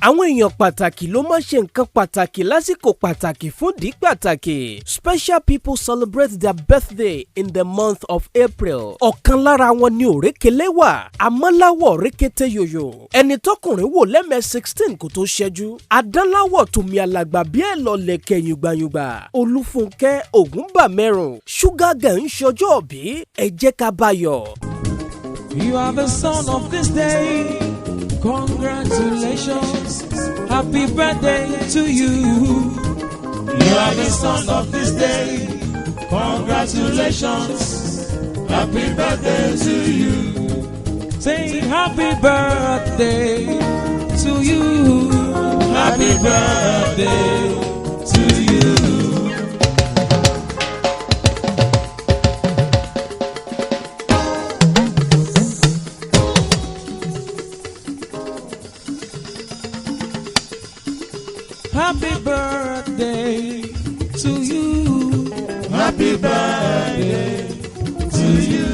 àwọn èèyàn pàtàkì ló máa ṣe nǹkan pàtàkì lásìkò pàtàkì fún ìdí pàtàkì. Special people celebrate their birthday in the month of April. ọ̀kan lára wọn ni Òrékelé wà, amọ́láwọ̀ rékété yòyò. ẹni tọkùnrin wò lẹ́mẹ̀ẹ́ 16 kò tó ṣẹ́jú. adánláwọ̀ tòmí alàgbà bí ẹ̀ lọ lẹ̀kẹ̀ yùgbàyùgbà. Olufunke Ogunbamerun Sugar Girl ń ṣọjọ́ bí ẹ jẹ́ ká bá yọ̀. You are the son of this day. Congratulations. Happy birthday to you. You are the son of this day. Congratulations. Happy birthday to you. Say happy birthday to you. Happy birthday to you. Happy birthday to you. Happy birthday to you.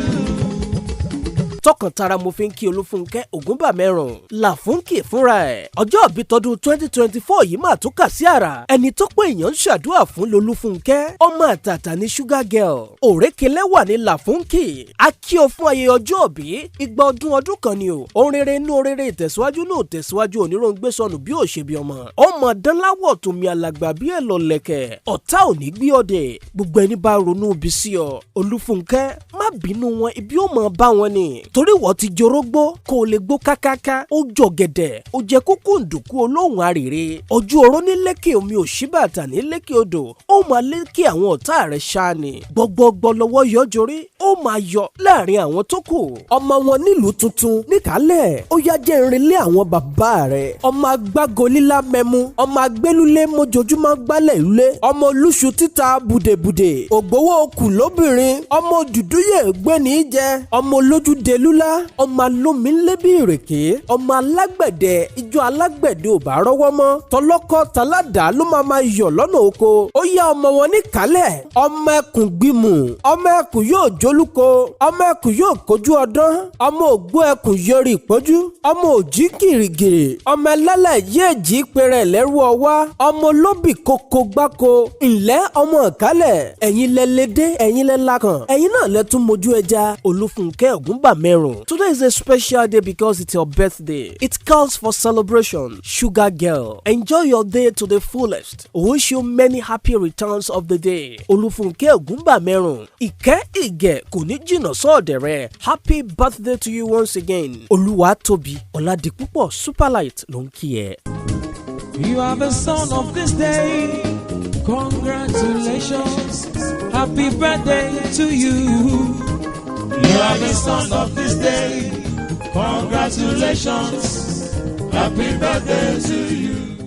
tọkàntara mo fi ń kí Olúfunke Ogunbamerun Làfúnkì fúnra ẹ̀. ọjọ́ ìbí tọdún 2024 yìí máa tún kà sí àrà. ẹni tó pé èèyàn ń ṣàdúrà fún lolúfunke. ọmọ àtàtà ní Sugar Girl. Òrékelé wà ní Làfúnkì. a kí o fún ayẹyẹ ọjọ́ ìbí. igba ọdún kan ni o. ohun rere inú rere ìtẹ̀síwájú náà tẹ̀síwájú oníròǹgbé sọnù bí ò ṣe bí ọmọ. ọmọ dánláwọ̀ tòmí alàgbà bí ẹ̀ lọ lẹ̀kẹ̀. ọ̀tá ò ní gbé ọdẹ. gbogbo ẹni bá ronú ibi sí ọ. Olúfunke má bínú wọn ibi ó mọ bá wọn ni. torí wọ́n ti jorógbó kó o lè gbó kákáká ó jọ gẹ̀dẹ̀ ó jẹ kúkú ǹdùkú olóhùn àrèrè ojú oró ní lékè omi òṣìbàtà ní lékè odò ó máa lékè àwọn ọ̀tá rẹ̀ ṣáàní gbọgbọgbọ lọ́wọ́ yọjọrí ó máa yọ láàrin àwọn tó kù ọmọ wọn nílùú tuntun níkàlẹ̀ ó yá jẹ́ ìrìnlẹ̀ àwọn bàbá rẹ̀ ọmọ agbágo lílá mẹ́mú ọmọ agbélúlé mojoojúmọ́ gbálẹ̀ ìlú ọmọ olúṣu títa bùdèbùdè ògbówó okùn lóbìnrin ọmọ dùdúyè gbéni jẹ ọmọ olójúde lúlá ọmọ alómi ńlẹ́bí ìrèké ọmọ alágbẹ̀dẹ ijó alágbẹ̀dẹ ò bá rọ́wọ́ mọ́ tọlọ́kọ́ taládàá ló máa yọ̀ lọ́nà oko ó yá ọmọ wọn níkàlẹ̀ ọmọ ẹkùn gbìmù ọmọ ẹkùn yóò jólúko ọmọ ẹkùn yóò kojú ọdán ọmọ ògbó ẹkùn yọrí ìpọ́jú ọmọ òjì gìrìgìrì ọmọ ẹlẹ́lẹ̀ yéèjì péré lẹ́rú ọwá ọmọ olóbì kókó gbáko ńlẹ́ ọmọ ìkálẹ̀ ẹ̀yin lẹ́lẹ́dẹ́ ẹ̀yin lẹ́lákàn ẹ̀yin náà lẹ́tún mojú ẹja Olúfunke Ogunbamerun. Today is a special day because it's your birthday. It calls for celebration. Sugar Girl, enjoy your day to the fullest. Wish you many happy returns of the day. Olufunke Ogunbamerun, ìkẹ́ ìgẹ̀ kò ní jìnnà sọ́ọ̀dẹ̀ rẹ̀. Happy birthday to you once again. Olúwatóbi Ọládipúpọ̀ Superlight ló ń kí ẹ. You are the son of this day. Congratulations. Happy birthday to you. You are the son of this day. Congratulations. Happy birthday to you.